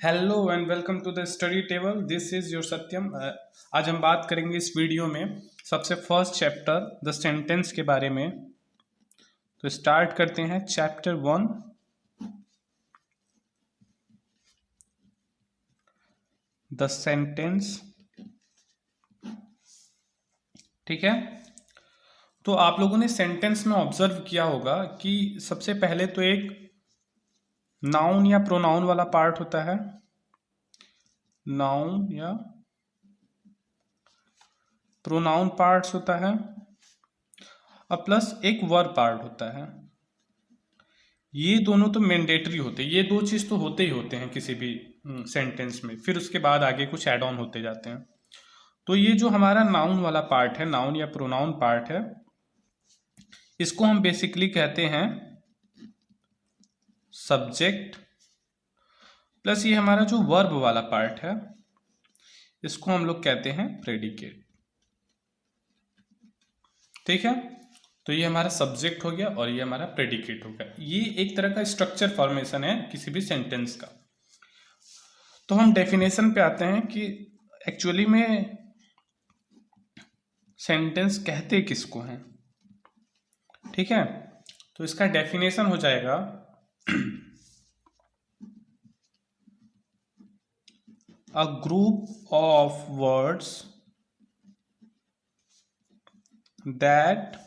Hello and welcome to the study table. This is your Satyam. आज हम बात करेंगे इस वीडियो में सबसे फर्स्ट चैप्टर द सेंटेंस के बारे में। तो स्टार्ट करते हैं चैप्टर 1। The sentence. ठीक है, तो आप लोगों ने सेंटेंस में ऑब्जर्व किया होगा कि सबसे पहले तो एक नाउन या प्रोनाउन वाला पार्ट होता है, नाउन या प्रोनाउन पार्ट्स होता है, और प्लस एक वर्ब पार्ट होता है। ये दोनों तो मैंडेटरी होते हैं, ये दो चीज तो होते ही होते हैं किसी भी सेंटेंस में। फिर उसके बाद आगे कुछ ऐड ऑन होते जाते हैं। तो ये जो हमारा नाउन वाला पार्ट है, नाउन या प्रोनाउन पार्ट है, इसको हम बेसिकली कहते हैं सब्जेक्ट, प्लस ये हमारा जो वर्ब वाला पार्ट है इसको हम लोग कहते हैं प्रेडिकेट। ठीक है, तो ये हमारा सब्जेक्ट हो गया और ये हमारा प्रेडिकेट हो गया। ये एक तरह का स्ट्रक्चर फॉर्मेशन है किसी भी सेंटेंस का। तो हम डेफिनेशन पे आते हैं कि एक्चुअली में सेंटेंस कहते किसको हैं। ठीक है, तो इसका डेफिनेशन हो जाएगा a group of words that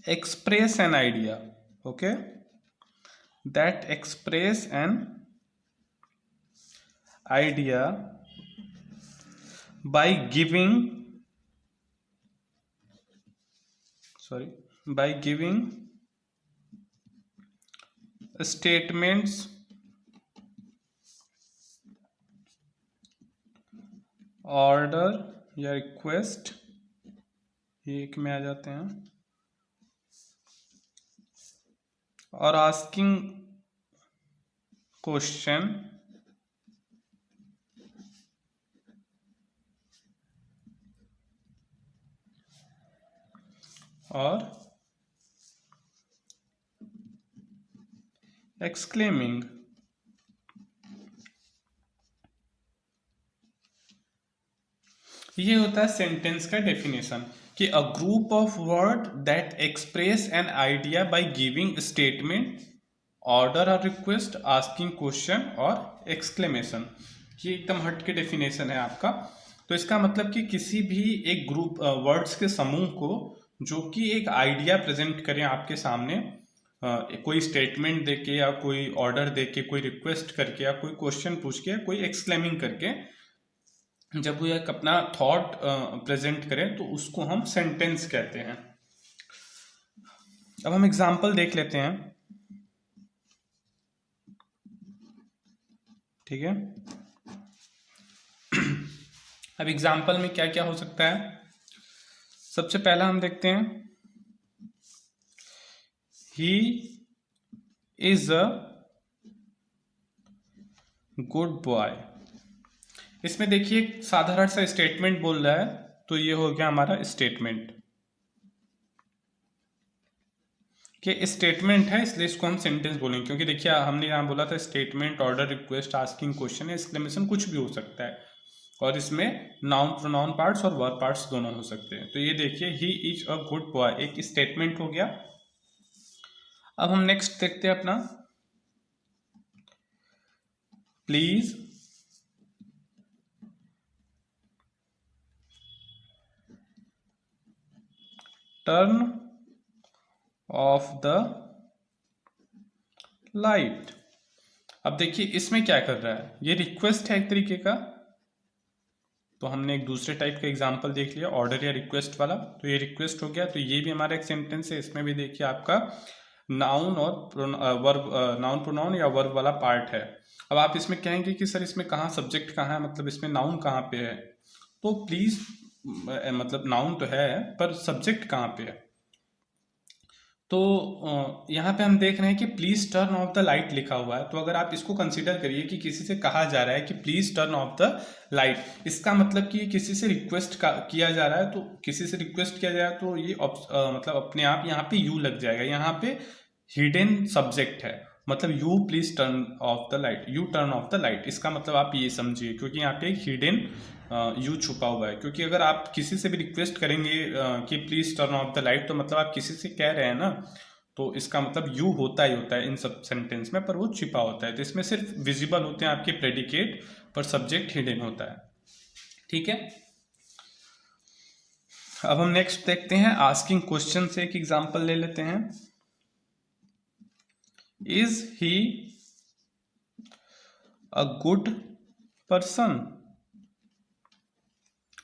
express an idea. Okay, that express an idea by giving statements, order या रिक्वेस्ट, ये एक में आ जाते हैं, और आस्किंग क्वेश्चन और एक्सक्लेमिंग। ये होता है सेंटेंस का डेफिनेशन कि a group of word that express an idea by giving statement, order और रिक्वेस्ट, आस्किंग क्वेश्चन और एक्सक्लेमेशन। ये एकदम हट के डेफिनेशन है आपका। तो इसका मतलब कि किसी भी एक ग्रुप वर्ड्स के समूह को जो कि एक आइडिया प्रेजेंट करें आपके सामने, कोई स्टेटमेंट देके या कोई ऑर्डर देके, कोई रिक्वेस्ट करके या कोई क्वेश्चन पूछ के, कोई एक्सक्लेमिंग करके, जब वो एक अपना थॉट प्रेजेंट करें तो उसको हम सेंटेंस कहते हैं। अब हम एग्जांपल देख लेते हैं। ठीक है, अब एग्जांपल में क्या क्या हो सकता है। सबसे पहला हम देखते हैं, he is a good boy. इसमें देखिए साधारण सा स्टेटमेंट बोल रहा है, तो ये हो गया हमारा स्टेटमेंट कि स्टेटमेंट है, इसलिए इसको हम सेंटेंस बोलेंगे। क्योंकि देखिए हमने यहाँ बोला था statement, order, request, asking question, exclamation, कुछ भी हो सकता है। और इसमें नाउन, प्रोनाउन पार्ट्स और वर्ब पार्ट्स दोनों हो सकते हैं। तो ये देखिए he is a good boy एक स्टेटमेंट हो गया। अब हम नेक्स्ट देखते हैं अपना, please turn off the light. अब देखिए इसमें क्या कर रहा है, ये रिक्वेस्ट है एक तरीके का। तो हमने एक दूसरे टाइप का एग्जांपल देख लिया, ऑर्डर या रिक्वेस्ट वाला। तो ये रिक्वेस्ट हो गया, तो ये भी हमारा एक सेंटेंस है। इसमें भी देखिए आपका नाउन और वर्ब, नाउन प्रोनाउन या वर्ब वाला पार्ट है। अब आप इसमें कहेंगे कि सर इसमें कहाँ सब्जेक्ट कहाँ है, मतलब इसमें नाउन कहाँ पे है। तो प्लीज मतलब नाउन तो है पर सब्जेक्ट कहाँ पे है। तो यहाँ पे हम देख रहे हैं कि please turn off the light लिखा हुआ है। तो अगर आप इसको कंसीडर करिए कि किसी से कहा जा रहा है कि please turn off the light, इसका मतलब कि किसी से रिक्वेस्ट किया जा रहा है। तो किसी से रिक्वेस्ट किया जाए तो ये मतलब अपने आप यहाँ पे यू लग जाएगा, यहाँ पे हिडन सब्जेक्ट है। मतलब you please turn off the light, U turn off the light, इसका मतलब आप ये समझिए, क्योंकि यहाँ पे एक हिडन यू छुपा हुआ है। क्योंकि अगर आप किसी से भी रिक्वेस्ट करेंगे कि please turn off the light, तो मतलब आप किसी से कह रहे हैं ना, तो इसका मतलब यू होता ही होता है इन सब सेंटेंस में, पर वो छिपा होता है। तो इसमें सिर्फ विजिबल होते हैं आपके प्रेडिकेट, पर सब्जेक्ट हिडन होता है। ठीक है, अब हम नेक्स्ट देखते हैं आस्किंग क्वेश्चन से एक एग्जांपल ले लेते हैं। Is he a good person.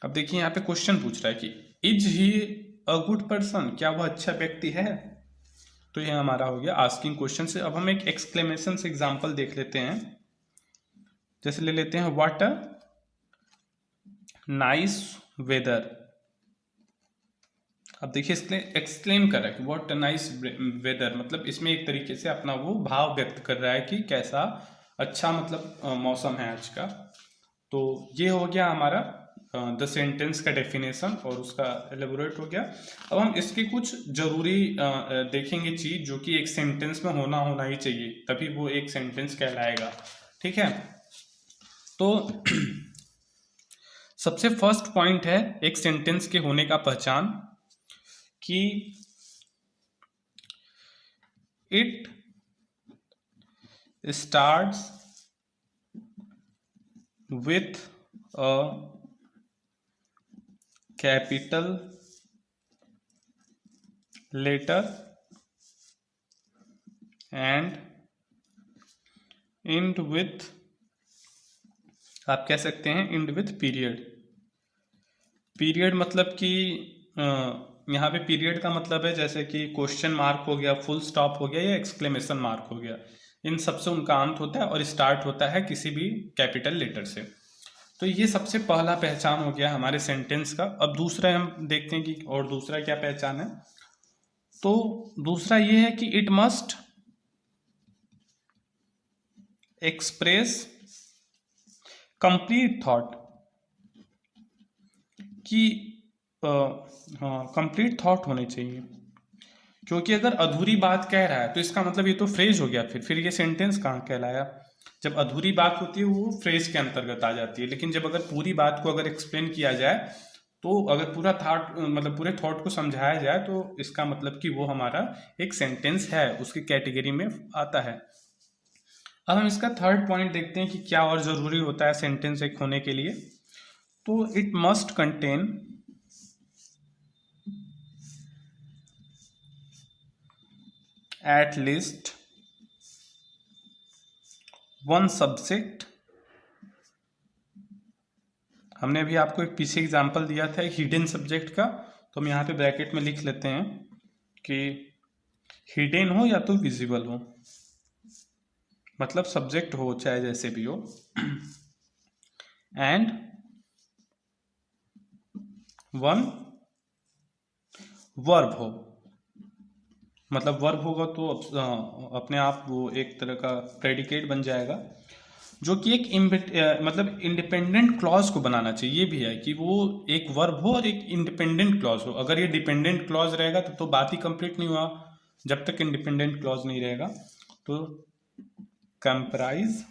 अब देखिए यहाँ पे क्वेश्चन पूछ रहा है कि is he a good person, क्या वह अच्छा व्यक्ति है। तो ये हमारा हो गया आस्किंग क्वेश्चन से। अब हम एक एक्सक्लेमेशन से एग्जांपल देख लेते हैं। जैसे ले लेते हैं व्हाट अ नाइस वेदर। अब देखिए इसने एक्सक्लेम कर रहा है कि व्हाट अ नाइस वेदर, मतलब इसमें एक तरीके से अपना वो भाव व्यक्त कर रहा है कि कैसा अच्छा मतलब मौसम है आज का। तो ये हो गया हमारा द सेंटेंस का डेफिनेशन और उसका एलेबोरेट हो गया। अब हम इसके कुछ जरूरी देखेंगे चीज, जो कि एक सेंटेंस में होना ही चाहिए, तभी वो एक सेंटेंस कहलाएगा। ठीक है, तो सबसे फर्स्ट पॉइंट है एक सेंटेंस के होने का पहचान, कि it starts with a capital letter and end with, आप कह सकते हैं एंड विथ पीरियड। पीरियड मतलब कि यहाँ पे पीरियड का मतलब है जैसे कि क्वेश्चन मार्क हो गया, फुल स्टॉप हो गया, या एक्सक्लेमेशन मार्क हो गया, इन सबसे उनका अंत होता है और स्टार्ट होता है किसी भी कैपिटल लेटर से। तो ये सबसे पहला पहचान हो गया हमारे सेंटेंस का। अब दूसरा हम देखते हैं कि और दूसरा क्या पहचान है। तो दूसरा ये है कि it must express complete thought, कि हाँ कंप्लीट थॉट होने चाहिए। क्योंकि अगर अधूरी बात कह रहा है तो इसका मतलब ये तो फ्रेज हो गया, फिर ये सेंटेंस कहाँ कहलाया। जब अधूरी बात होती है वो फ्रेज के अंतर्गत आ जाती है, लेकिन जब अगर पूरी बात को अगर एक्सप्लेन किया जाए, तो अगर पूरा थॉट मतलब पूरे थॉट को समझाया जाए, तो इसका मतलब कि वो हमारा एक सेंटेंस है, उसकी कैटेगरी में आता है। अब हम इसका थर्ड पॉइंट देखते हैं कि क्या और जरूरी होता है सेंटेंस एक होने के लिए। तो it must contain at least one subject. हमने अभी आपको एक पीछे एग्जांपल दिया था एक हिडन सब्जेक्ट का, तो हम यहाँ पे ब्रैकेट में लिख लेते हैं कि हिडन हो या तो विजिबल हो, मतलब सब्जेक्ट हो चाहे जैसे भी हो, एंड वन वर्ब हो। मतलब वर्ब होगा तो अपने आप वो एक तरह का प्रेडिकेट बन जाएगा, जो कि एक मतलब इंडिपेंडेंट क्लॉज को बनाना चाहिए। ये भी है कि वो एक वर्ब हो और एक इंडिपेंडेंट क्लॉज हो। अगर ये डिपेंडेंट क्लॉज रहेगा तो बात ही कंप्लीट नहीं हुआ, जब तक इंडिपेंडेंट क्लॉज नहीं रहेगा। तो कंपेराइज,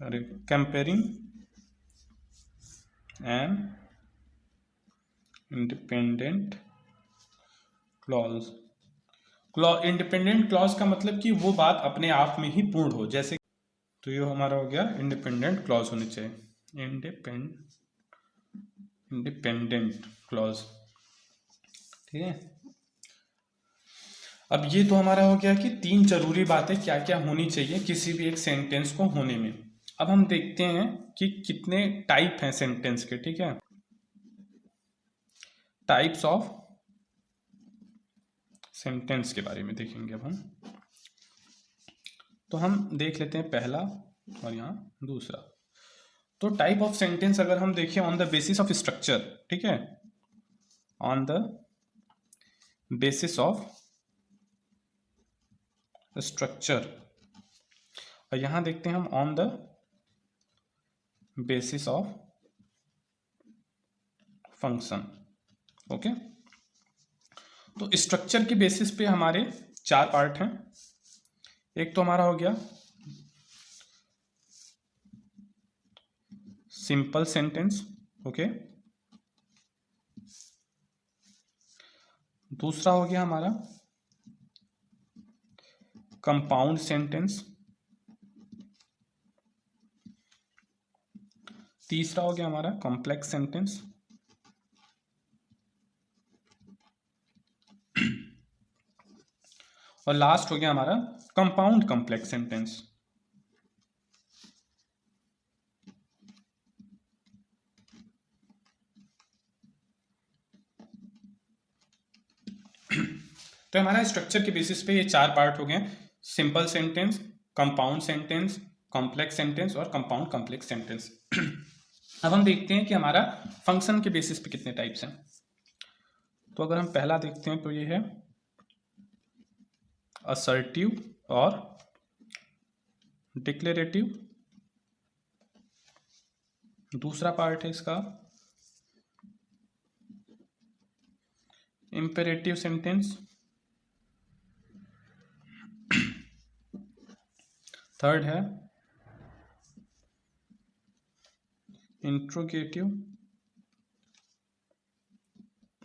अरे comparing and independent clause. Independent clause का मतलब कि वो बात अपने आप में ही पूर्ण हो, जैसे तो ये हमारा हो गया इंडिपेंडेंट क्लॉज होनी चाहिए, इंडिपेंडेंट क्लॉज। ठीक है, अब ये तो हमारा हो गया कि तीन जरूरी बातें क्या क्या होनी चाहिए किसी भी एक सेंटेंस को होने में। अब हम देखते हैं कि कितने टाइप हैं सेंटेंस के। ठीक है, टाइप्स ऑफ सेंटेंस के बारे में देखेंगे अब हम। तो हम देख लेते हैं पहला और यहाँ दूसरा। तो टाइप ऑफ सेंटेंस अगर हम देखें on the basis of structure, ठीक है, on the basis of structure, और यहां देखते हैं हम on the basis of function. Okay, तो स्ट्रक्चर के बेसिस पे हमारे चार पार्ट हैं। एक तो हमारा हो गया सिंपल सेंटेंस, ओके। दूसरा हो गया हमारा कंपाउंड सेंटेंस। तीसरा हो गया हमारा कॉम्प्लेक्स सेंटेंस। और लास्ट हो गया हमारा कंपाउंड कॉम्प्लेक्स सेंटेंस। तो हमारा स्ट्रक्चर के बेसिस पे ये 4 पार्ट हो गए, simple sentence, compound sentence, complex sentence और कंपाउंड कॉम्प्लेक्स सेंटेंस। अब हम देखते हैं कि हमारा फंक्शन के बेसिस पे कितने टाइप्स हैं। तो अगर हम पहला देखते हैं तो ये है असर्टिव और डिक्लेरेटिव। दूसरा पार्ट है इसका इंपेरेटिव सेंटेंस। थर्ड है इंट्रोगेटिव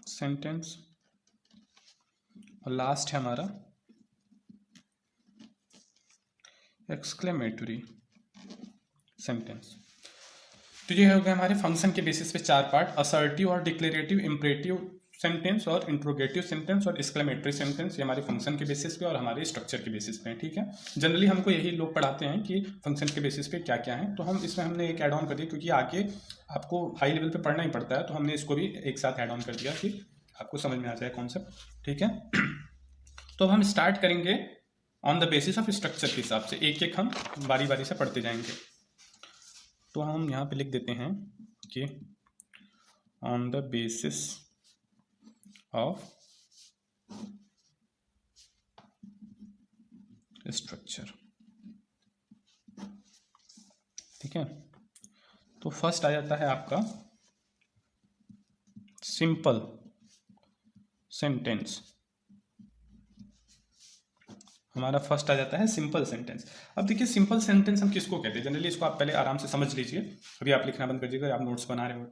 सेंटेंस। और लास्ट है हमारा एक्सक्लेमेटरी सेंटेंस। तो ये हो गया हमारे फंक्शन के बेसिस पे 4 पार्ट, असर्टिव और डिक्लेरेटिव, इंपेरेटिव सेंटेंस और इंट्रोगेटिव सेंटेंस और एक्सक्लेमेटरी सेंटेंस। ये हमारे फंक्शन के बेसिस पे और हमारे स्ट्रक्चर के बेसिस पे है, ठीक है। जनरली हमको यही लोग पढ़ाते हैं कि फंक्शन के बेसिस पे क्या क्या है, तो हम इसमें हमने एक ऐड ऑन कर दिया क्योंकि आगे आपको हाई लेवल पे पढ़ना ही पड़ता है, तो हमने इसको भी एक साथ ऐड ऑन कर दिया कि आपको समझ में आ जाए कॉन्सेप्ट, ठीक है। तो अब हम स्टार्ट करेंगे on the basis of structure के हिसाब से, एक एक हम बारी बारी से पढ़ते जाएंगे। तो हम यहाँ पे लिख देते हैं कि on the basis of structure, ठीक है। तो फर्स्ट आ जाता है आपका सिंपल सेंटेंस। हमारा फर्स्ट आ जाता है सिंपल सेंटेंस। अब देखिए सिंपल सेंटेंस हम किसको कहते हैं, जनरली इसको आप पहले आराम से समझ लीजिए, अभी आप लिखना बंद कर दीजिएगा, आप नोट्स बना रहे हो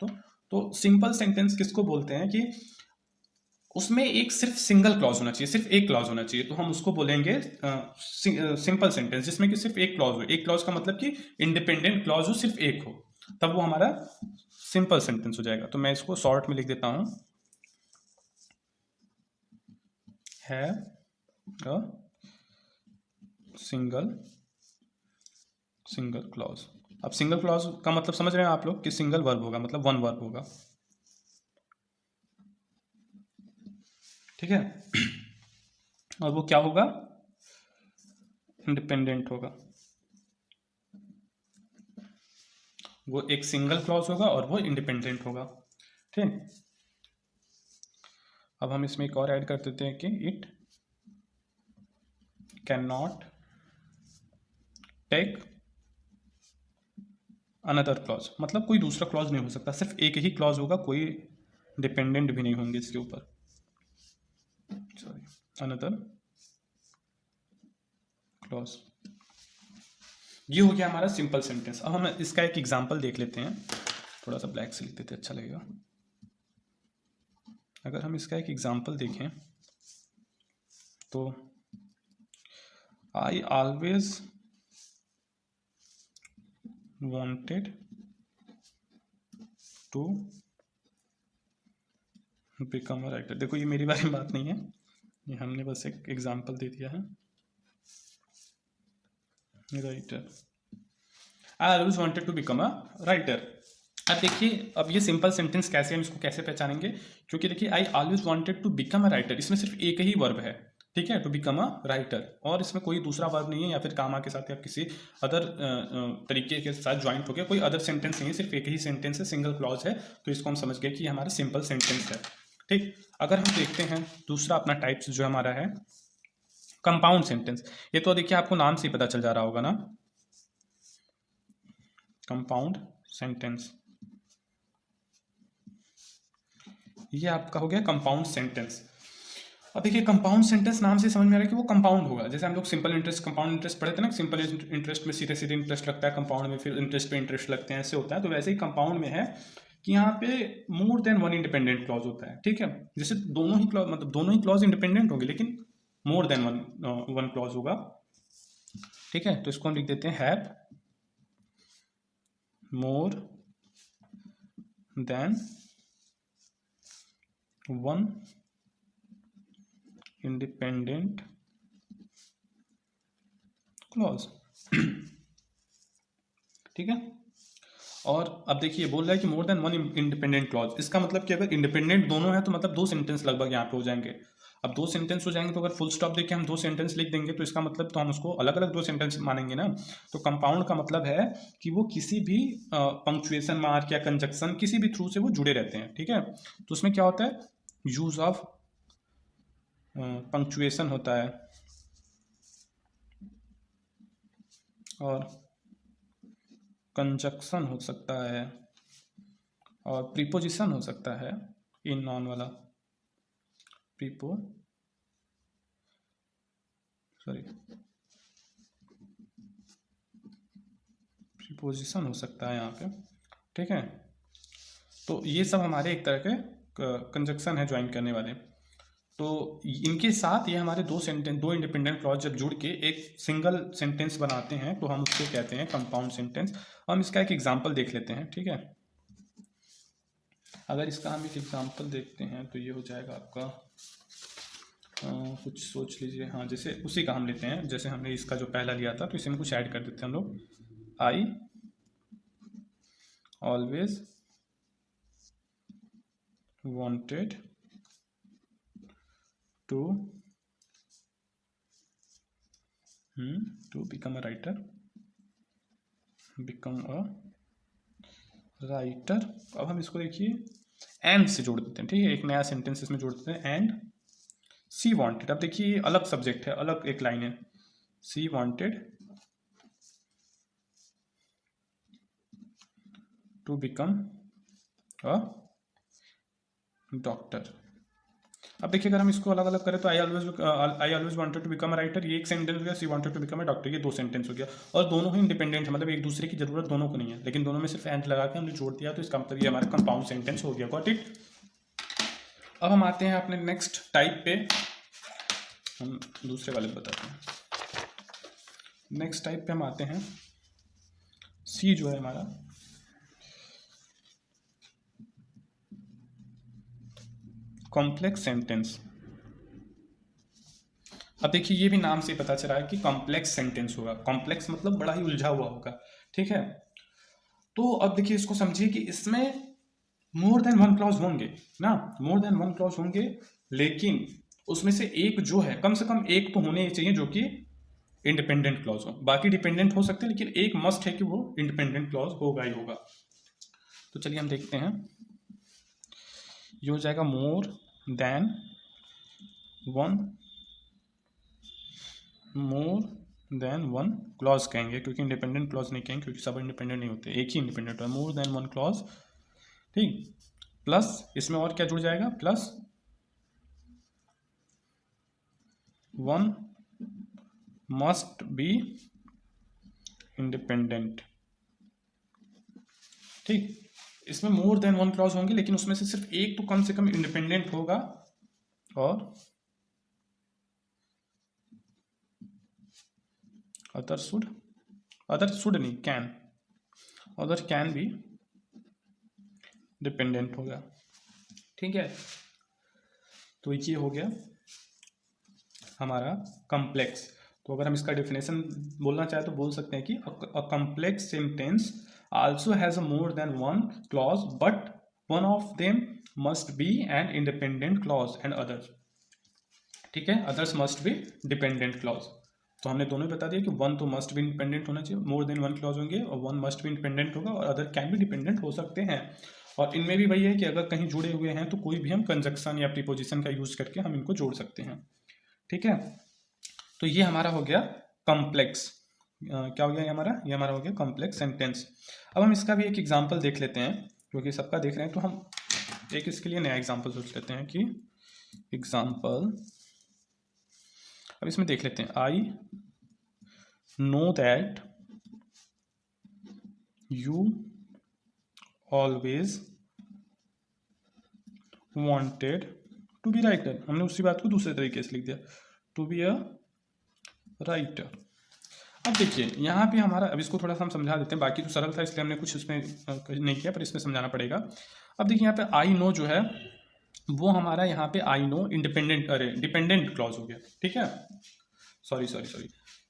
तो सिंपल सेंटेंस किसको बोलते हैं कि उसमें एक सिर्फ सिंगल क्लॉज होना चाहिए, सिर्फ एक क्लॉज होना चाहिए, तो हम उसको बोलेंगे सिंपल सेंटेंस, जिसमें कि सिर्फ एक क्लॉज हो। एक क्लॉज का मतलब कि इंडिपेंडेंट क्लॉज हो, सिर्फ एक हो, तब वो हमारा सिंपल सेंटेंस हो जाएगा। तो मैं इसको शॉर्ट में लिख देता हूं, है अ सिंगल क्लॉज। अब सिंगल क्लॉज का मतलब समझ रहे हैं आप लोग कि सिंगल वर्ब होगा, मतलब वन वर्ब होगा, ठीक है। और वो क्या होगा, इंडिपेंडेंट होगा, वो एक सिंगल क्लॉज होगा और वो इंडिपेंडेंट होगा, ठीक। अब हम इसमें एक और ऐड कर देते हैं कि it can not take another clause, मतलब कोई दूसरा क्लॉज नहीं हो सकता, सिर्फ एक ही क्लॉज होगा, कोई डिपेंडेंट भी नहीं होंगे इसके ऊपर, सॉरी, अनदर क्लॉज। ये हो गया हमारा सिंपल सेंटेंस। अब हम इसका एक एग्जांपल देख लेते हैं, थोड़ा सा ब्लैक से लिख देते अच्छा लगेगा। अगर हम इसका एक एग्जांपल देखें तो I always wanted to become a writer. देखो ये मेरी बारे में बात नहीं है, ये हमने बस एक एग्जांपल दे दिया है, writer, I always wanted to become a writer. अब देखिए अब ये सिंपल सेंटेंस कैसे, हम इसको कैसे पहचानेंगे, क्योंकि देखिए I always wanted to become a writer, इसमें सिर्फ एक ही वर्ब है, ठीक है, टू बिकम अ राइटर, और इसमें कोई दूसरा वर्ब नहीं है या फिर कामा के साथ या किसी अदर तरीके के साथ ज्वाइंट हो गया, कोई अदर सेंटेंस नहीं है, सिर्फ एक ही सेंटेंस है, सिंगल क्लॉज है, तो इसको हम समझ गए कि हमारा सिंपल सेंटेंस है, ठीक। अगर हम देखते हैं दूसरा अपना टाइप्स जो हमारा है कंपाउंड सेंटेंस, ये तो देखिए आपको नाम से ही पता चल जा रहा होगा ना, कंपाउंड सेंटेंस, ये आपका हो गया कंपाउंड सेंटेंस। अब देखिए कंपाउंड सेंटेंस नाम से समझ में आ रहा है कि वो कंपाउंड होगा। जैसे हम लोग सिंपल इंटरेस्ट कंपाउंड इंटरेस्ट पढ़े थे ना, सिंपल इंटरेस्ट में सीधे सीधे इंटरेस्ट लगता है, कंपाउंड में फिर इंटरेस्ट पे इंटरेस्ट लगते हैं, ऐसे होता है। तो वैसे ही कंपाउंड में है कि यहाँ पे मोर देन वन इंडिपेंडेंट क्लॉज होता है, ठीक है। जैसे दोनों ही क्लॉज मतलब दोनों ही क्लॉज इंडिपेंडेंट होंगे लेकिन मोर देन वन क्लॉज होगा, ठीक है। तो इसको हम लिख देते हैं have more than one independent clause, ठीक है। और अब देखिए बोल रहा है कि more than one independent clause, इसका मतलब कि अगर इंडिपेंडेंट दोनों है तो मतलब दो सेंटेंस लगभग यहाँ पे हो जाएंगे। अब दो सेंटेंस हो जाएंगे तो अगर फुल स्टॉप देके हम दो सेंटेंस लिख देंगे तो इसका मतलब तो हम उसको अलग अलग दो सेंटेंस मानेंगे ना। तो कंपाउंड का मतलब है कि वो किसी भी पंक्चुएशन मार्क या कंजक्शन किसी भी थ्रू से वो जुड़े रहते हैं, ठीक है। तो उसमें क्या होता है, यूज ऑफ पंक्चुएशन होता है और कंजक्शन हो सकता है और प्रीपोजिशन हो सकता है, इन नॉन वाला प्रीपोजिशन हो सकता है यहाँ पे, ठीक है। तो ये सब हमारे एक तरह के कंजक्शन है ज्वाइन करने वाले। तो इनके साथ ये हमारे दो इंडिपेंडेंट क्लॉज जब जुड़ के एक सिंगल सेंटेंस बनाते हैं तो हम उसको कहते हैं कंपाउंड सेंटेंस। हम इसका एक एग्जांपल देख लेते हैं, ठीक है। अगर इसका हम एक एग्जांपल देखते हैं तो ये हो जाएगा आपका कुछ सोच लीजिए, हाँ जैसे उसी का हम लेते हैं, जैसे हमने इसका जो पहला लिया था तो इसे में कुछ ऐड कर देते हैं हम लोग। आई always wanted to become a writer, अब हम इसको देखिए एंड से जोड़ देते हैं, ठीक है। एक नया सेंटेंस इसमें जोड़ देते हैं, एंड सी वांटेड। अब देखिए अलग सब्जेक्ट है, अलग एक लाइन है, she wanted to become a doctor. अब देखिए अगर हम इसको अलग अलग करें तो I always wanted to become a writer, ये एक सेंटेंस हो गया, she wanted to become a doctor, ये दो सेंटेंस हो गया। और दोनों ही इंडिपेंडेंट है, मतलब एक दूसरे की जरूरत दोनों को नहीं है, लेकिन दोनों में सिर्फ एंड लगा के हमने जोड़ दिया तो इसका मतलब ये हमारा कंपाउंड सेंटेंस हो गया, गॉट इट। अब हम आते हैं अपने नेक्स्ट टाइप पे, हम दूसरे वाले बताते हैं। नेक्स्ट टाइप पे हम आते हैं, सी जो है हमारा कॉम्प्लेक्स सेंटेंस। अब देखिए ये भी नाम से पता चला है कि कॉम्प्लेक्स सेंटेंस होगा, कॉम्प्लेक्स मतलब बड़ा ही उलझा हुआ होगा, ठीक है। तो अब देखिए इसको समझिए कि इसमें मोर देन वन क्लॉज होंगे ना, मोर देन वन क्लॉज होंगे, लेकिन उसमें से एक जो है कम से कम एक तो होने चाहिए जो कि इंडिपेंडेंट क्लॉज हो, बाकी डिपेंडेंट हो सकते हैं लेकिन एक मस्ट है कि वो इंडिपेंडेंट क्लॉज होगा ही होगा। तो चलिए हम देखते हैं, ये हो जाएगा मोर देन वन क्लॉज कहेंगे, क्योंकि इंडिपेंडेंट क्लॉज नहीं कहेंगे क्योंकि सब इंडिपेंडेंट नहीं होते, एक ही इंडिपेंडेंट है, मोर देन वन क्लॉज, ठीक। प्लस इसमें और क्या जुड़ जाएगा, plus one must be independent, ठीक। इसमें मोर देन वन क्लॉज होंगे लेकिन उसमें से सिर्फ एक तो कम से कम इंडिपेंडेंट होगा और अदर शुड नहीं, अदर कैन भी डिपेंडेंट होगा, ठीक है। तो ये हो गया हमारा कॉम्प्लेक्स। तो अगर हम इसका डेफिनेशन बोलना चाहे तो बोल सकते हैं कि a complex sentence also has a more than one clause but one of them must be an independent clause and others, ठीक है, others must be dependent clause. तो हमने दोनों बता दिया कि वन तो मस्ट भी इंडिपेंडेंट होना चाहिए, मोर देन वन क्लॉज होंगे और वन मस्ट भी इंडिपेंडेंट होगा और अदर कैन भी डिपेंडेंट हो सकते हैं। और इनमें भी वही है कि अगर कहीं जुड़े हुए हैं तो कोई भी हम कंजक्शन या प्रीपोजिशन का यूज करके हम इनको जोड़ सकते हैं, ठीक है। तो ये हमारा हो गया कॉम्प्लेक्स, क्या हो गया ये हमारा हो गया कॉम्प्लेक्स सेंटेंस। अब हम इसका भी एक एग्जाम्पल देख लेते हैं, क्योंकि सबका देख रहे हैं तो हम एक इसके लिए नया एग्जाम्पल सोच लेते हैं कि एग्जाम्पल अब इसमें देख लेते हैं, I know that you always wanted to be writer. हमने उसी बात को दूसरे तरीके से लिख दिया, टू बी अ राइटर। अब देखिए यहाँ पे हमारा, अब इसको थोड़ा सा हम समझा देते हैं, बाकी तो सरल था इसलिए हमने कुछ इसमें नहीं किया, पर इसमें समझाना पड़ेगा। अब देखिए यहाँ पे आई नो जो है वो हमारा यहाँ पे आई नो इंडिपेंडेंट, अरे डिपेंडेंट क्लॉज हो गया, ठीक है, सॉरी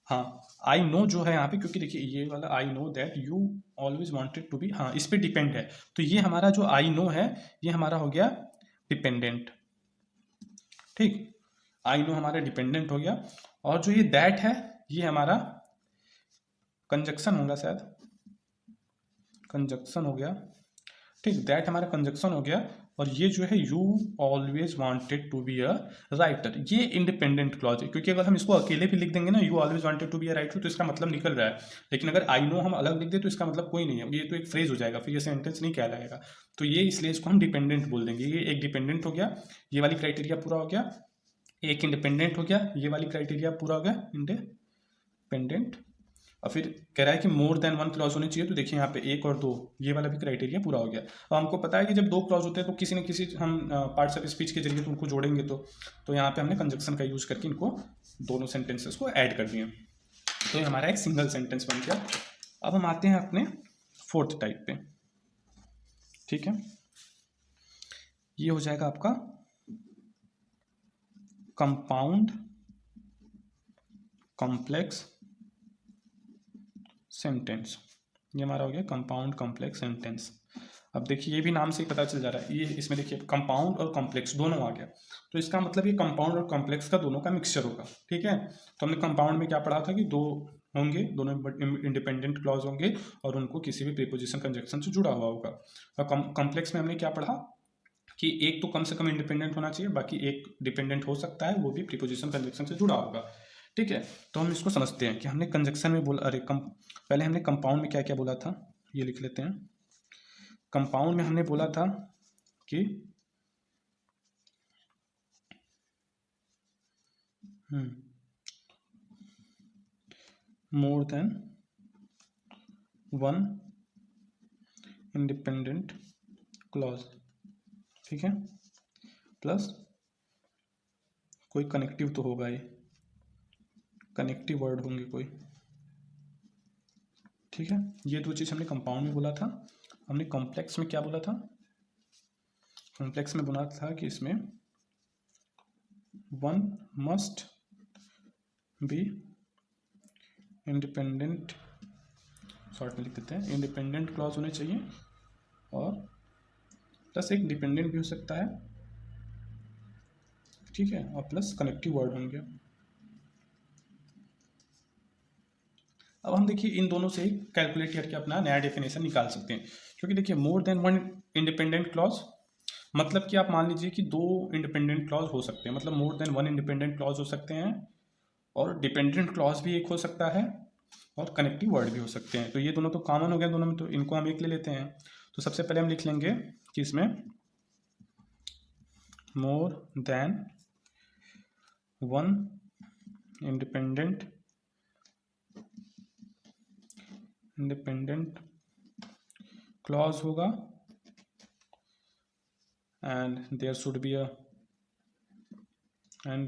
हाँ, आई नो जो है यहाँ पे, क्योंकि देखिए ये वाला I know that you always wanted to be, हाँ इस पे डिपेंड है, तो ये हमारा जो आई नो है ये हमारा हो गया डिपेंडेंट, ठीक, आई नो हमारा डिपेंडेंट हो गया। और जो ये दैट है ये हमारा कंजक्शन होगा, शायद कंजक्शन हो गया, ठीक, दैट हमारा कंजक्शन हो गया। और ये जो है you always wanted to be a writer, ये इंडिपेंडेंट क्लॉज है, क्योंकि अगर हम इसको अकेले भी लिख देंगे ना, you always wanted to be a writer, तो इसका मतलब निकल रहा है, लेकिन अगर आई नो हम अलग लिख दे तो इसका मतलब कोई नहीं है, ये तो एक फ्रेज हो जाएगा, फिर ये सेंटेंस नहीं कहलाएगा। तो ये इसलिए इसको हम डिपेंडेंट बोल देंगे। ये एक डिपेंडेंट हो गया, ये वाली क्राइटेरिया पूरा हो गया, एक इंडिपेंडेंट हो गया, ये वाली क्राइटेरिया पूरा हो गया, इंडिपेंडेंट। और फिर कह रहा है कि मोर देन वन क्लॉज होनी चाहिए, तो देखिए यहाँ पे एक और दो, ये वाला भी क्राइटेरिया पूरा हो गया। और हमको पता है कि जब दो क्लॉज होते हैं तो किसी न किसी हम पार्ट्स ऑफ स्पीच के जरिए तो उनको जोड़ेंगे, तो यहाँ पे हमने कंजक्शन का यूज करके इनको दोनों सेंटेंसेस को ऐड कर दिए, तो ये हमारा एक सिंगल सेंटेंस बन गया। अब हम आते हैं अपने फोर्थ टाइप पे, ठीक है, ये हो जाएगा आपका कंपाउंड कॉम्प्लेक्स सेंटेंस। ये हमारा हो गया कंपाउंड कॉम्प्लेक्स सेंटेंस। अब देखिए ये भी नाम से ही पता चल जा रहा है, ये इसमें देखिए कंपाउंड और कॉम्प्लेक्स दोनों आ गया, तो इसका मतलब ये कंपाउंड और कॉम्प्लेक्स का दोनों का मिक्सचर होगा, ठीक है। तो हमने कंपाउंड में क्या पढ़ा था कि दो होंगे, दोनों इंडिपेंडेंट क्लॉज होंगे और उनको किसी भी प्रीपोजिशन कंजक्शन से जुड़ा हुआ होगा। और कॉम्प्लेक्स में हमने क्या पढ़ा कि एक तो कम से कम इंडिपेंडेंट होना चाहिए, बाकी एक डिपेंडेंट हो सकता है, वो भी प्रीपोजिशन कंजक्शन से जुड़ा होगा, ठीक है। तो हम इसको समझते हैं कि हमने कंजक्शन में बोला, अरे पहले हमने कंपाउंड में क्या क्या बोला था, ये लिख लेते हैं। कंपाउंड में हमने बोला था कि more than one independent clause, ठीक है, प्लस कोई कनेक्टिव तो होगा, ये कनेक्टिव वर्ड होंगे कोई, ठीक है। ये दो चीज़ हमने कंपाउंड में बोला था। हमने कॉम्प्लेक्स में क्या बोला था, कॉम्प्लेक्स में बोला था कि इसमें one must be independent, short में लिख देते हैं, इंडिपेंडेंट क्लॉज होने चाहिए, और प्लस एक डिपेंडेंट भी हो सकता है, ठीक है, और प्लस कनेक्टिव वर्ड होंगे। अब हम देखिए इन दोनों से कैलकुलेट करके अपना नया डेफिनेशन निकाल सकते हैं, क्योंकि देखिए मोर देन वन इंडिपेंडेंट क्लॉज मतलब कि आप मान लीजिए कि दो इंडिपेंडेंट क्लॉज हो सकते हैं, मतलब मोर देन वन इंडिपेंडेंट क्लॉज हो सकते हैं, और डिपेंडेंट क्लॉज भी एक हो सकता है, और कनेक्टिव वर्ड भी हो सकते हैं। तो ये दोनों तो कॉमन हो गया दोनों में, तो इनको हम एक ले लेते हैं। तो सबसे पहले हम लिख लेंगे कि इसमें मोर देन वन इंडिपेंडेंट क्लॉज होगा, and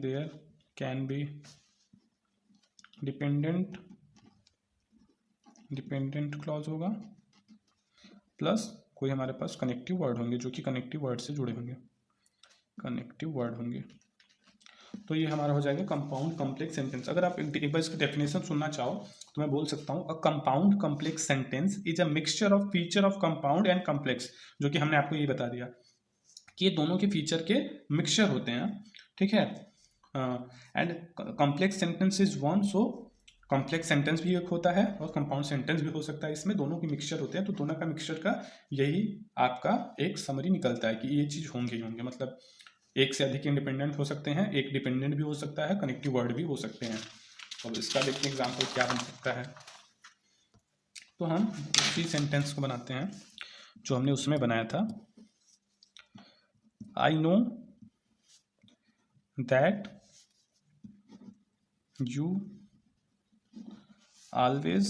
there can be dependent clause होगा, प्लस कोई हमारे पास कनेक्टिव वर्ड होंगे जो कि कनेक्टिव वर्ड से जुड़े होंगे, कनेक्टिव वर्ड होंगे। तो ये हमारा हो जाएगा कंपाउंड कॉम्प्लेक्स सेंटेंस। अगर आप एक बार इसका डेफिनेशन सुनना चाहो तो मैं बोल सकता हूँ, a compound complex sentence is a mixture of feature of compound and complex, जो कि हमने आपको ये बता दिया कि ये दोनों के फीचर के मिक्सचर होते हैं, ठीक है। And complex sentence is one, so complex sentence भी एक होता है और कंपाउंड सेंटेंस भी हो सकता है, इसमें दोनों के मिक्सचर होते हैं। तो दोनों का मिक्सचर का यही आपका एक समरी निकलता है कि ये चीज़ होंगे ही होंगे, मतलब एक से अधिक इंडिपेंडेंट हो सकते हैं, एक डिपेंडेंट भी हो सकता है, कनेक्टिव वर्ड भी हो सकते हैं। अब इसका देखते हैं एग्जाम्पल क्या बन सकता है। तो हम उसी सेंटेंस को बनाते हैं जो हमने उसमें बनाया था, I know that you always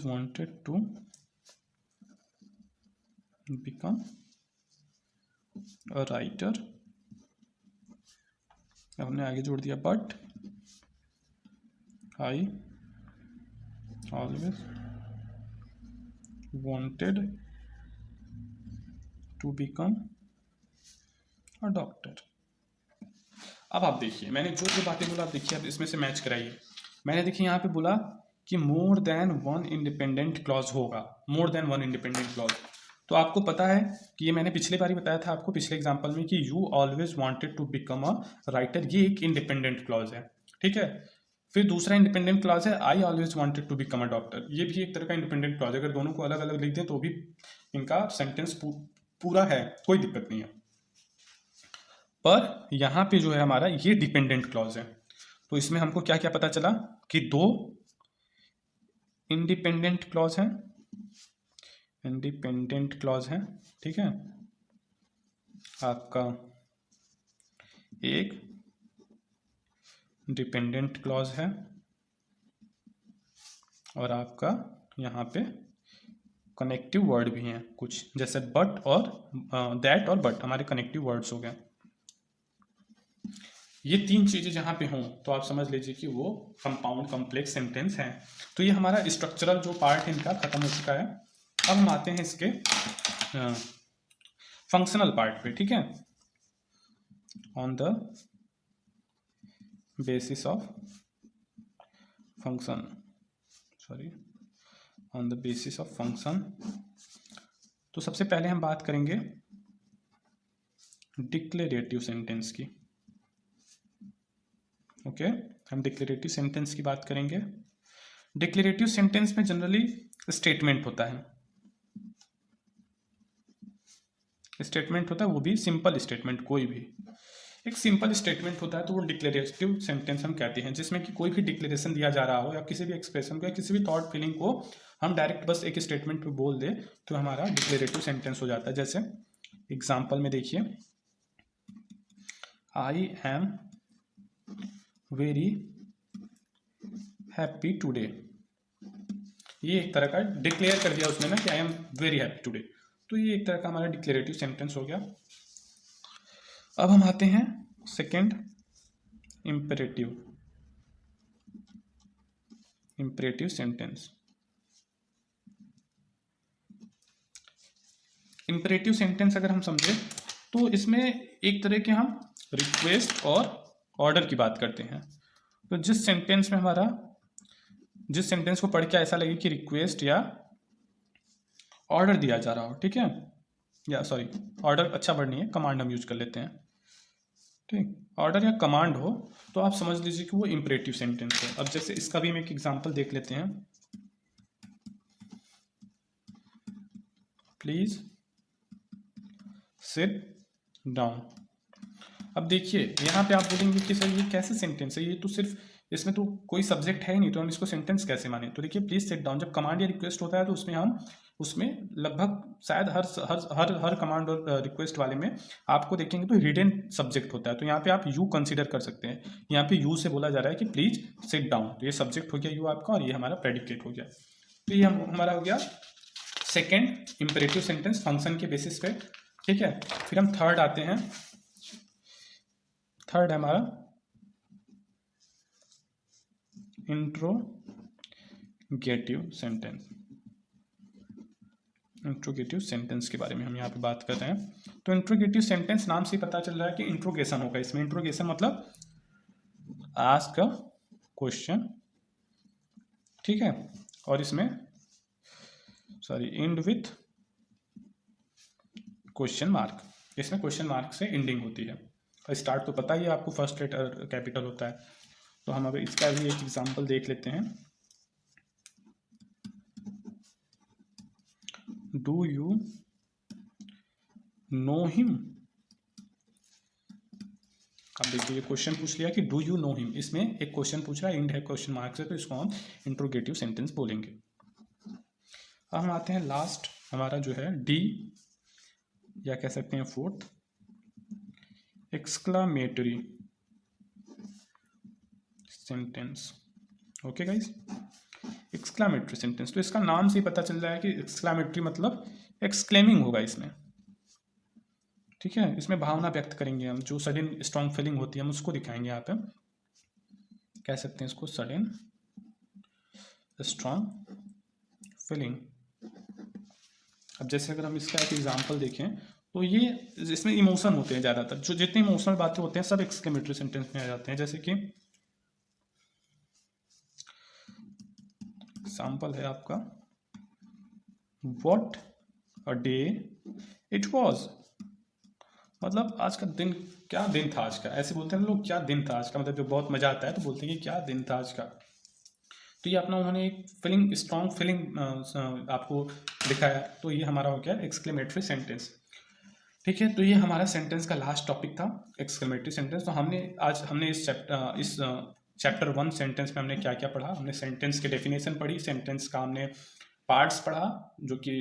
wanted to become a writer, हमने आगे जोड़ दिया but I always wanted to become a doctor। अब आप देखिए मैंने जो जो बातें बोला, आप देखिए, अब इसमें से मैच कराइए। मैंने देखिए यहाँ पे बोला कि more than one independent clause होगा, more than one independent clause. तो आपको पता है कि ये मैंने पिछले बार ही बताया था आपको, पिछले एग्जांपल में, कि you always wanted to become a writer, ये एक इंडिपेंडेंट क्लॉज है, ठीक है। फिर दूसरा इंडिपेंडेंट क्लॉज है I always wanted to become a doctor, ये भी एक तरह का इंडिपेंडेंट क्लॉज है। अगर दोनों को अलग अलग लिख दें तो भी इनका सेंटेंस पूरा है, कोई दिक्कत नहीं है। पर यहाँ पे जो है हमारा ये डिपेंडेंट क्लॉज है। तो इसमें हमको क्या क्या पता चला कि दो इंडिपेंडेंट क्लॉज हैं, इंडिपेंडेंट क्लॉज हैं, ठीक है। आपका एक डिपेंडेंट क्लॉज है और आपका यहाँ पे कनेक्टिव वर्ड भी हैं कुछ, जैसे बट और दैट और बट हमारे कनेक्टिव वर्ड्स हो गए। ये तीन चीजें जहां पे हों तो आप समझ लीजिए कि वो कंपाउंड कॉम्प्लेक्स सेंटेंस है। तो ये हमारा स्ट्रक्चरल जो पार्ट है इनका खत्म हो चुका है। अब हम आते हैं इसके फंक्शनल पार्ट पे, ठीक है। On the basis of function, on the basis of function. तो सबसे पहले हम बात करेंगे डिक्लेरेटिव सेंटेंस की, ओके हम डिक्लेरेटिव सेंटेंस की बात करेंगे। डिक्लेरेटिव सेंटेंस में जनरली स्टेटमेंट होता है, स्टेटमेंट होता है, वो भी सिंपल स्टेटमेंट, कोई भी एक सिंपल स्टेटमेंट होता है तो वो डिक्लेरेटिव सेंटेंस हम कहते हैं, जिसमें कि कोई भी डिक्लेरेशन दिया जा रहा हो या किसी भी एक्सप्रेशन को या किसी भी थॉट फीलिंग को हम डायरेक्ट बस एक स्टेटमेंट पे बोल दे तो हमारा डिक्लेरेटिव सेंटेंस हो जाता है। जैसे एग्जाम्पल में देखिए, I am very happy today, ये एक तरह का डिक्लेयर कर दिया उसने ना कि I am very happy today, तो ये एक तरह का हमारा डिक्लेरेटिव सेंटेंस हो गया। अब हम आते हैं second imperative sentence. Imperative sentence अगर हम समझे तो इसमें एक तरह के हम रिक्वेस्ट और ऑर्डर की बात करते हैं। तो जिस सेंटेंस में हमारा, जिस सेंटेंस को पढ़ के ऐसा लगे कि रिक्वेस्ट या ऑर्डर दिया जा रहा हो, ठीक है, या सॉरी ऑर्डर अच्छा वर्ड नहीं है, कमांड हम यूज कर लेते हैं, ठीक, ऑर्डर या कमांड हो तो आप समझ लीजिए कि वो इंपरेटिव सेंटेंस है। अब जैसे इसका भी हम एक एग्जांपल देख लेते हैं, प्लीज सिट डाउन। अब देखिए यहाँ पे आप बोलेंगे कि सर ये कैसे सेंटेंस है, ये तो सिर्फ, इसमें तो कोई सब्जेक्ट है ही नहीं, तो हम इसको सेंटेंस कैसे माने। तो देखिए प्लीज सिट डाउन, जब कमांड या रिक्वेस्ट होता है तो उसमें हम उसमें लगभग शायद हर कमांड और रिक्वेस्ट वाले में आपको देखेंगे तो हिडन सब्जेक्ट होता है। तो यहाँ पे आप यू कंसीडर कर सकते हैं, यहाँ पे यू से बोला जा रहा है कि प्लीज सिट डाउन, तो ये सब्जेक्ट हो गया यू आपका और ये हमारा प्रेडिकेट हो गया। तो ये हमारा हो गया सेकेंड इंपरेटिव सेंटेंस फंक्शन के बेसिस पे, ठीक है। फिर हम थर्ड आते हैं, थर्ड है हमारा इंट्रोगेटिव सेंटेंस। इंट्रोगेटिव सेंटेंस के बारे में हम यहाँ पे बात कर रहे हैं। तो इंट्रोगेटिव सेंटेंस नाम से पता चल रहा है कि इंट्रोगेशन होगा इसमें। इंट्रोगेशन मतलब आस्क अ क्वेश्चन, ठीक है, और इसमें एंड विथ क्वेश्चन मार्क, इसमें क्वेश्चन मार्क से एंडिंग होती है। स्टार्ट तो पता ही है आपको, फर्स्ट लेटर कैपिटल होता है। तो हम अगर इसका भी एक एग्जांपल देख लेते हैं, डू यू नो हिम। अब देखिए ये क्वेश्चन पूछ लिया कि डू यू नो हिम, इसमें एक क्वेश्चन पूछ रहा है, एंड है क्वेश्चन मार्क से, तो इसको हम इंट्रोगेटिव सेंटेंस बोलेंगे। अब हम आते हैं लास्ट, हमारा जो है डी या कह सकते हैं fourth exclamatory sentence. Okay guys, exclamatory sentence, तो इसका नाम से ही पता चल रहा है कि एक्सक्लामेटरी मतलब एक्सक्लेमिंग होगा इसमें, ठीक है। इसमें भावना व्यक्त करेंगे हम, जो सडन स्ट्रॉन्ग फीलिंग होती है हम उसको दिखाएंगे यहाँ पे, कह सकते हैं इसको सडन स्ट्रॉन्ग फीलिंग। अब जैसे अगर हम इसका एक एग्जांपल देखें तो ये इसमें इमोशन होते हैं ज़्यादातर, जो जितनी इमोशनल बातें होते हैं सब एक्सक्लेमेटरी सेंटेंस में आ जाते हैं। जैसे कि एग्जांपल है आपका what a day it was, मतलब आज का दिन, क्या दिन था आज का, ऐसे बोलते हैं लोग, क्या दिन था आज का, मतलब जो बहुत मजा आता है तो बोलते हैं कि क्या दिन था आज का। तो ये अपना उन्होंने एक फीलिंग, स्ट्रॉन्ग फीलिंग आपको दिखाया, तो ये हमारा हो गया एक्सक्लेमेटरी सेंटेंस, ठीक है। तो ये हमारा सेंटेंस का लास्ट टॉपिक था, एक्सक्लेमेटरी सेंटेंस। तो हमने इस चैप्टर 1 सेंटेंस में हमने क्या क्या पढ़ा, हमने सेंटेंस के डेफिनेशन पढ़ी, सेंटेंस का हमने पार्ट्स पढ़ा जो कि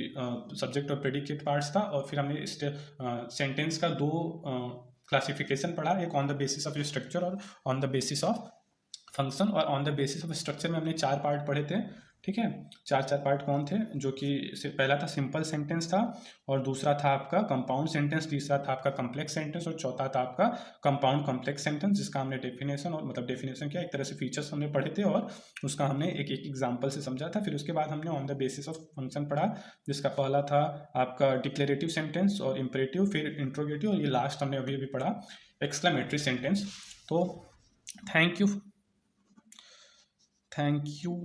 सब्जेक्ट और प्रेडिकेट पार्ट्स था, और फिर हमने इस सेंटेंस का 2 क्लासिफिकेशन पढ़ा, एक on the basis of structure और on the basis of function. और on the basis of structure में हमने 4 पार्ट पढ़े थे, ठीक है। 4 पार्ट कौन थे, जो कि पहला था सिंपल सेंटेंस था, और दूसरा था आपका कंपाउंड सेंटेंस, तीसरा था आपका कम्प्लेक्स सेंटेंस, और चौथा था आपका कंपाउंड कम्प्लेक्स सेंटेंस, जिसका हमने डेफिनेशन और मतलब डेफिनेशन क्या एक तरह से फीचर्स हमने पढ़े थे, और उसका हमने एक एक एग्जांपल से समझा था। फिर उसके बाद हमने on the basis of function पढ़ा, जिसका पहला था आपका डिक्लेरेटिव सेंटेंस और इम्परेटिव, फिर इंट्रोगेटिव, और ये लास्ट हमने अभी अभी पढ़ा एक्सक्लेमेटरी सेंटेंस। तो thank you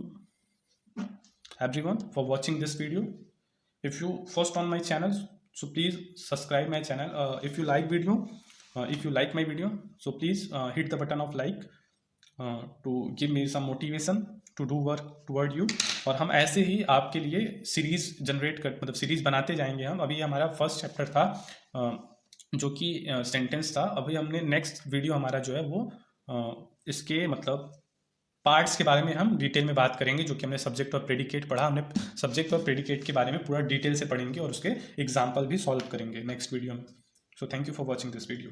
everyone for watching this video. If you first on my channel, so please subscribe my channel. If you like my video, so please hit the button of like to give me some motivation to do work toward you. और हम ऐसे ही आपके लिए series मतलब series बनाते जाएंगे हम। अभी हमारा फर्स्ट चैप्टर था जो कि सेंटेंस था, अभी हमने नेक्स्ट वीडियो हमारा जो है वो इसके मतलब पार्ट्स के बारे में हम डिटेल में बात करेंगे, जो कि हमने सब्जेक्ट और प्रेडिकेट पढ़ा, हमने सब्जेक्ट और प्रेडिकेट के बारे में पूरा डिटेल से पढ़ेंगे और उसके एग्जाम्पल भी सॉल्व करेंगे नेक्स्ट वीडियो में। So thank you for watching this video.